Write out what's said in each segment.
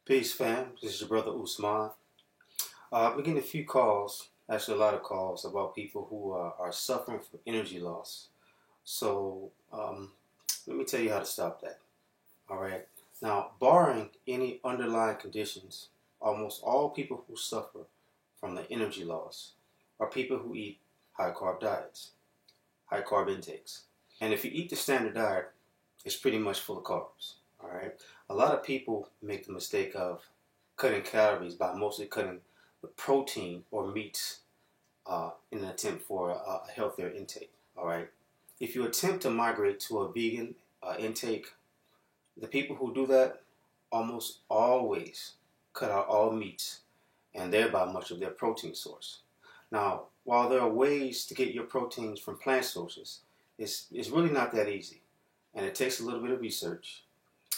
Peace, fam. This is your brother Usman. I've been getting a few calls, actually a lot of calls, about people who are suffering from energy loss. So let me tell you how to stop that. All right. Now, barring any underlying conditions, almost all people who suffer from the energy loss are people who eat high carb diets, high carb intakes. And if you eat the standard diet, it's pretty much full of carbs. All right. A lot of people make the mistake of cutting calories by mostly cutting the protein or meats in an attempt for a healthier intake. All right. If you attempt to migrate to a vegan intake, the people who do that almost always cut out all meats and thereby much of their protein source. Now, while there are ways to get your proteins from plant sources, it's really not that easy, and it takes a little bit of research.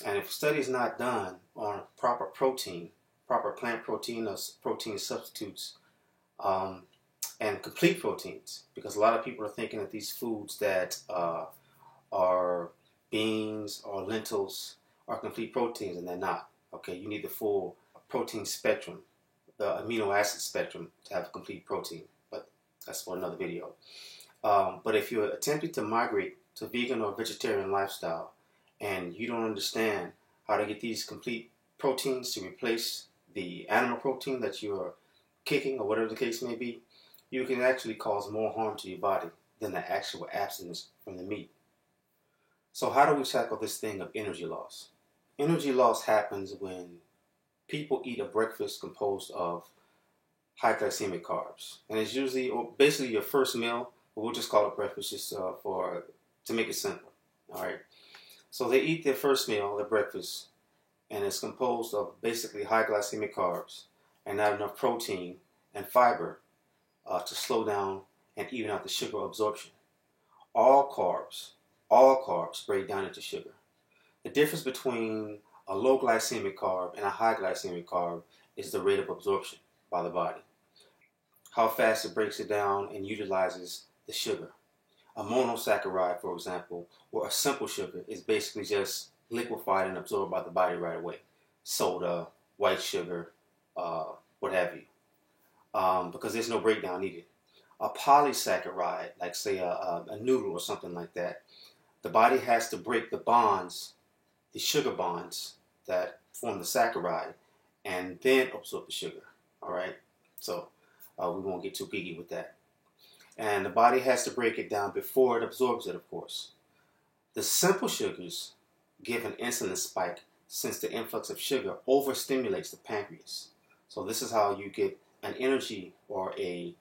And if a study is not done on proper protein, proper plant protein or protein substitutes, and complete proteins, because a lot of people are thinking that these foods that are beans or lentils are complete proteins, and they're not. Okay, you need the full protein spectrum, the amino acid spectrum, to have a complete protein, but that's for another video. But if you're attempting to migrate to vegan or vegetarian lifestyle and you don't understand how to get these complete proteins to replace the animal protein that you're kicking or whatever the case may be, you can actually cause more harm to your body than the actual abstinence from the meat. So how do we tackle this thing of energy loss? Energy loss happens when people eat a breakfast composed of high glycemic carbs. And it's usually, or basically your first meal, but we'll just call it breakfast just to make it simple. All right. So they eat their first meal, their breakfast, and it's composed of basically high glycemic carbs and not enough protein and fiber to slow down and even out the sugar absorption. All carbs break down into sugar. The difference between a low glycemic carb and a high glycemic carb is the rate of absorption by the body. How fast it breaks it down and utilizes the sugar. A monosaccharide, for example, or a simple sugar is basically just liquefied and absorbed by the body right away. Soda, white sugar, what have you. Because there's no breakdown needed. A polysaccharide, like say a noodle or something like that, the body has to break the bonds, the sugar bonds that form the saccharide, and then absorb the sugar. All right? So we won't get too geeky with that. And the body has to break it down before it absorbs it, of course. The simple sugars give an insulin spike since the influx of sugar overstimulates the pancreas. So this is how you get an energy or a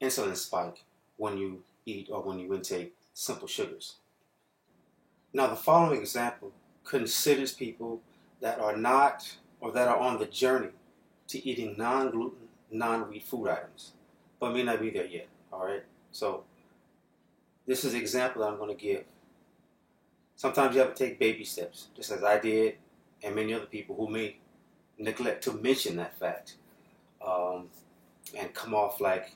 insulin spike when you eat or when you intake simple sugars. Now the following example considers people that are not or that are on the journey to eating non-gluten, non-wheat food items, but may not be there yet. All right. So this is the example that I'm going to give. Sometimes you have to take baby steps, just as I did and many other people who may neglect to mention that fact and come off like,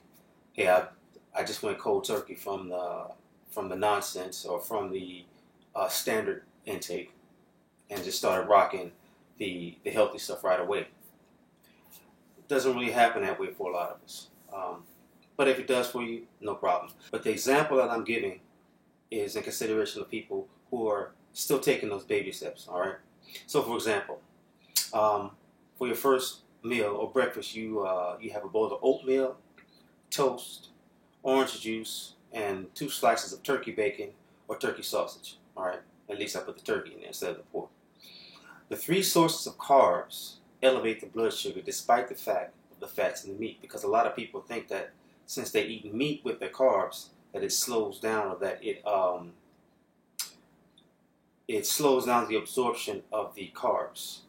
hey, I just went cold turkey from the nonsense or from the standard intake and just started rocking the healthy stuff right away. It doesn't really happen that way for a lot of us. But if it does for you, no problem. But the example that I'm giving is in consideration of people who are still taking those baby steps, all right? So, for example, for your first meal or breakfast, you have a bowl of oatmeal, toast, orange juice, and 2 slices of turkey bacon or turkey sausage, all right? At least I put the turkey in there instead of the pork. The 3 sources of carbs elevate the blood sugar despite the fact of the fats in the meat, because a lot of people think that since they eat meat with their carbs, that it slows down or that it slows down the absorption of the carbs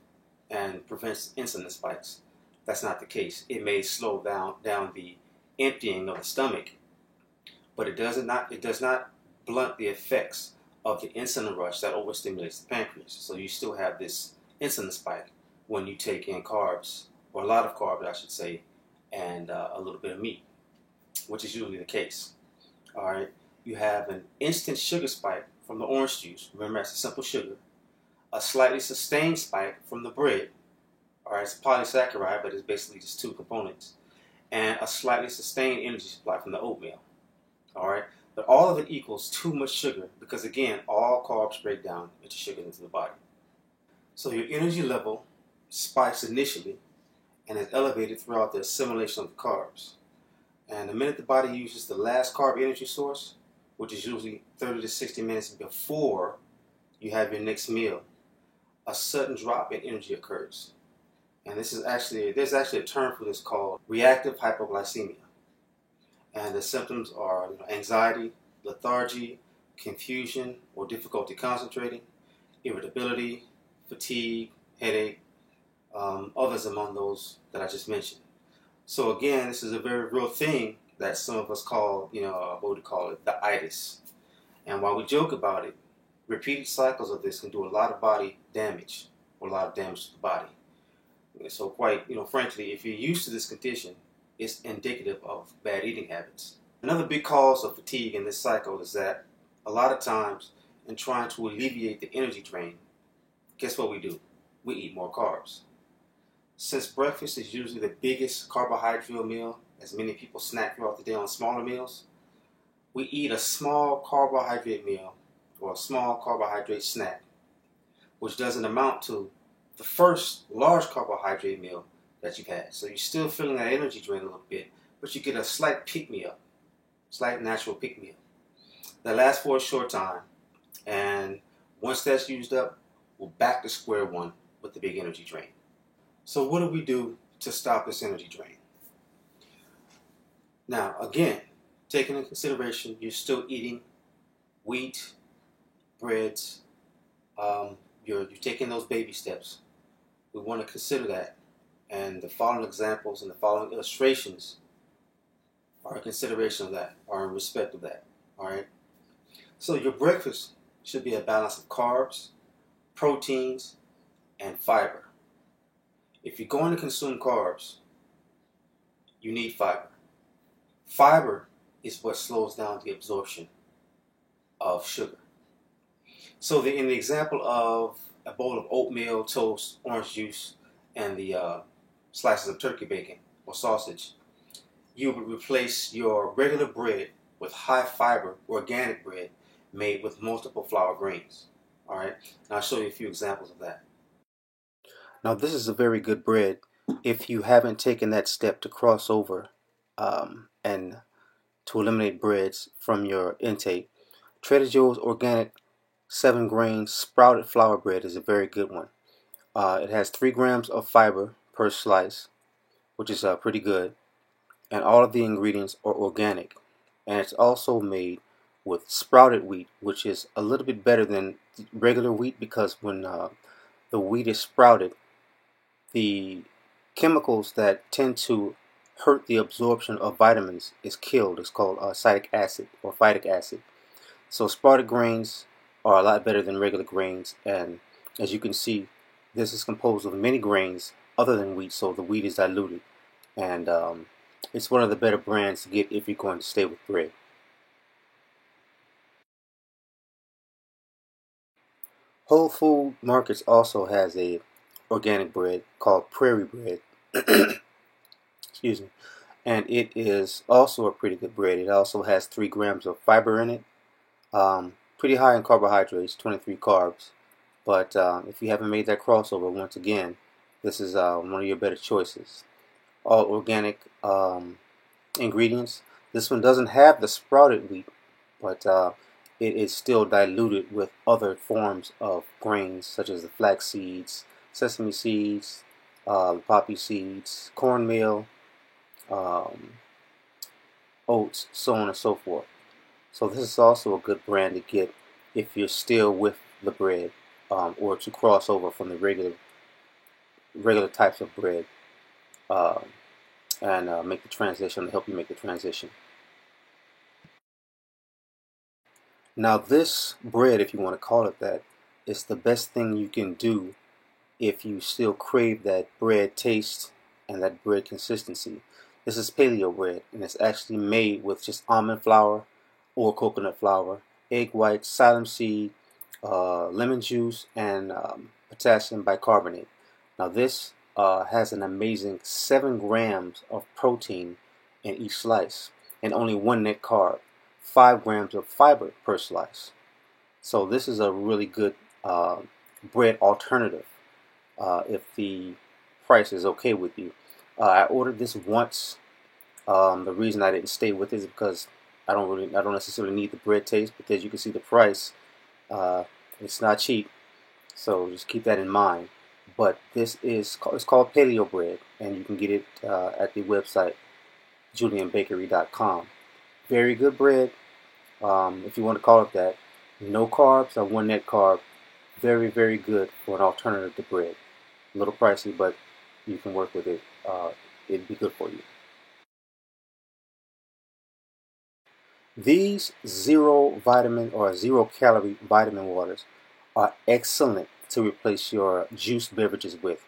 and prevents insulin spikes. That's not the case. It may slow down the emptying of the stomach, but it does not blunt the effects of the insulin rush that overstimulates the pancreas. So you still have this insulin spike when you take in carbs, or a lot of carbs, I should say, and a little bit of meat, which is usually the case. All right, you have an instant sugar spike from the orange juice. Remember, that's a simple sugar. A slightly sustained spike from the bread, All right, it's a polysaccharide, but it's basically just two components, and a slightly sustained energy supply from the oatmeal. All right, but all of it equals too much sugar because again, all carbs break down into sugar into the body. So your energy level spikes initially and is elevated throughout the assimilation of the carbs. And the minute the body uses the last carb energy source, which is usually 30 to 60 minutes before you have your next meal, a sudden drop in energy occurs. And there's actually a term for this called reactive hypoglycemia. And the symptoms are anxiety, lethargy, confusion or difficulty concentrating, irritability, fatigue, headache, others among those that I just mentioned. So again, this is a very real thing that some of us call, what would you call it, the itis. And while we joke about it, repeated cycles of this can do a lot of body damage, or a lot of damage to the body. So quite, frankly, if you're used to this condition, it's indicative of bad eating habits. Another big cause of fatigue in this cycle is that a lot of times in trying to alleviate the energy drain, guess what we do? We eat more carbs. Since breakfast is usually the biggest carbohydrate meal, as many people snack throughout the day on smaller meals, we eat a small carbohydrate meal or a small carbohydrate snack, which doesn't amount to the first large carbohydrate meal that you've had. So you're still feeling that energy drain a little bit, but you get a slight pick-me-up, slight natural pick-me-up. That lasts for a short time, and once that's used up, we're back to square one with the big energy drain. So what do we do to stop this energy drain? Now, again, taking into consideration you're still eating wheat, breads, you're taking those baby steps. We want to consider that. And the following examples and the following illustrations are a consideration of that, are in respect of that. All right? So your breakfast should be a balance of carbs, proteins, and fiber. If you're going to consume carbs, you need fiber. Fiber is what slows down the absorption of sugar. So in the example of a bowl of oatmeal, toast, orange juice, and the slices of turkey bacon or sausage, you would replace your regular bread with high fiber organic bread made with multiple flour grains. All right, and I'll show you a few examples of that. Now this is a very good bread if you haven't taken that step to cross over and to eliminate breads from your intake. Trader Joe's organic 7-grain sprouted flour bread is a very good one. It has 3 grams of fiber per slice, which is pretty good, and all of the ingredients are organic, and it's also made with sprouted wheat, which is a little bit better than regular wheat because when the wheat is sprouted, the chemicals that tend to hurt the absorption of vitamins is killed. It's called citric acid or phytic acid. So sprouted grains are a lot better than regular grains, and as you can see, this is composed of many grains other than wheat, so the wheat is diluted, and it's one of the better brands to get if you're going to stay with bread. Whole Food Markets also has a organic bread called Prairie Bread. Excuse me. And it is also a pretty good bread. It also has 3 grams of fiber in it. Pretty high in carbohydrates, 23 carbs. But if you haven't made that crossover, once again, this is one of your better choices. All organic ingredients. This one doesn't have the sprouted wheat, but it is still diluted with other forms of grains such as the flax seeds, sesame seeds, poppy seeds, cornmeal, oats, so on and so forth. So this is also a good brand to get if you're still with the bread, or to cross over from the regular types of bread, and make the transition, to help you make the transition. Now this bread, if you want to call it that, is the best thing you can do if you still crave that bread taste and that bread consistency. This is paleo bread, and it's actually made with just almond flour or coconut flour, egg white, psyllium seed, lemon juice, and potassium bicarbonate. Now this has an amazing 7 grams of protein in each slice and only 1 net carb, 5 grams of fiber per slice. So this is a really good bread alternative if the price is okay with you. I ordered this once. The reason I didn't stay with it is because I don't necessarily need the bread taste, because you can see the price. It's not cheap, so just keep that in mind. But it's called Paleo Bread, and you can get it at the website julianbakery.com. Very good bread, if you want to call it that. No carbs or 1 net carb. Very, very good for an alternative to bread. A little pricey, but you can work with it. It'd be good for you. These 0 vitamin or 0 calorie vitamin waters are excellent to replace your juice beverages with.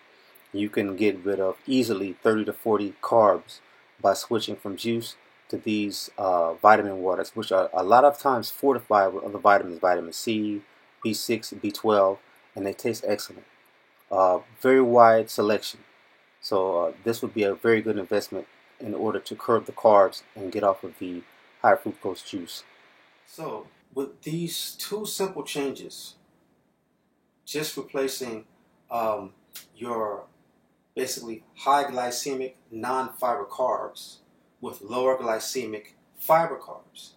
You can get rid of easily 30 to 40 carbs by switching from juice to these vitamin waters, which are a lot of times fortified with other vitamins, vitamin C, B6, B12, and they taste excellent. Very wide selection. So this would be a very good investment in order to curb the carbs and get off of the high fructose juice. So with these 2 simple changes, just replacing your basically high glycemic non-fiber carbs with lower glycemic fiber carbs,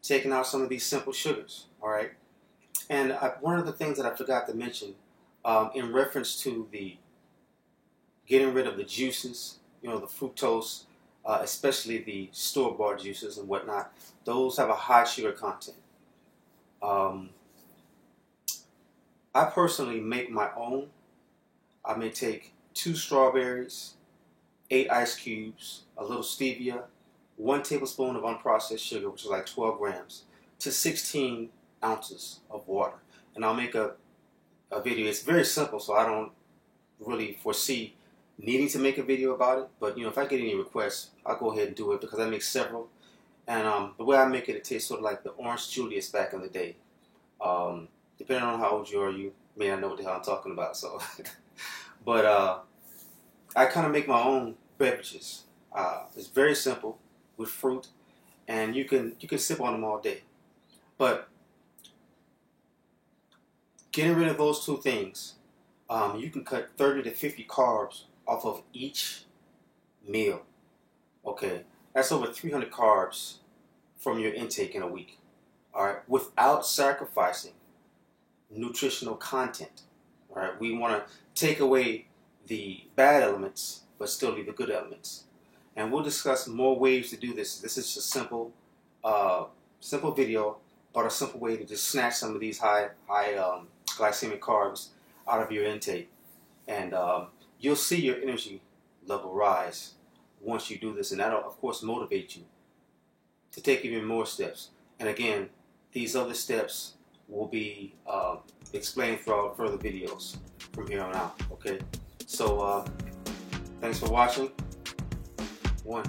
taking out some of these simple sugars, all right? And one of the things that I forgot to mention in reference to the getting rid of the juices, the fructose, especially the store-bought juices and whatnot, those have a high sugar content. I personally make my own. I may take 2 strawberries, 8 ice cubes, a little stevia, 1 tablespoon of unprocessed sugar, which is like 12 grams, to 16 ounces of water. And I'll make a video. It's very simple, so I don't really foresee needing to make a video about it. But if I get any requests, I'll go ahead and do it, because I make several. And the way I make it, it tastes sort of like the Orange Julius back in the day. Depending on how old you are, you may not know what the hell I'm talking about. So, but I kind of make my own beverages. It's very simple with fruit, and you can sip on them all day. But getting rid of those 2 things, you can cut 30 to 50 carbs off of each meal. Okay, that's over 300 carbs from your intake in a week. All right, without sacrificing nutritional content. All right, we want to take away the bad elements, but still leave the good elements. And we'll discuss more ways to do this. This is just simple video, but a simple way to just snatch some of these high glycemic carbs out of your intake, and you'll see your energy level rise once you do this, and that'll of course motivate you to take even more steps. And again, these other steps will be explained throughout further videos from here on out. Okay, so thanks for watching. 1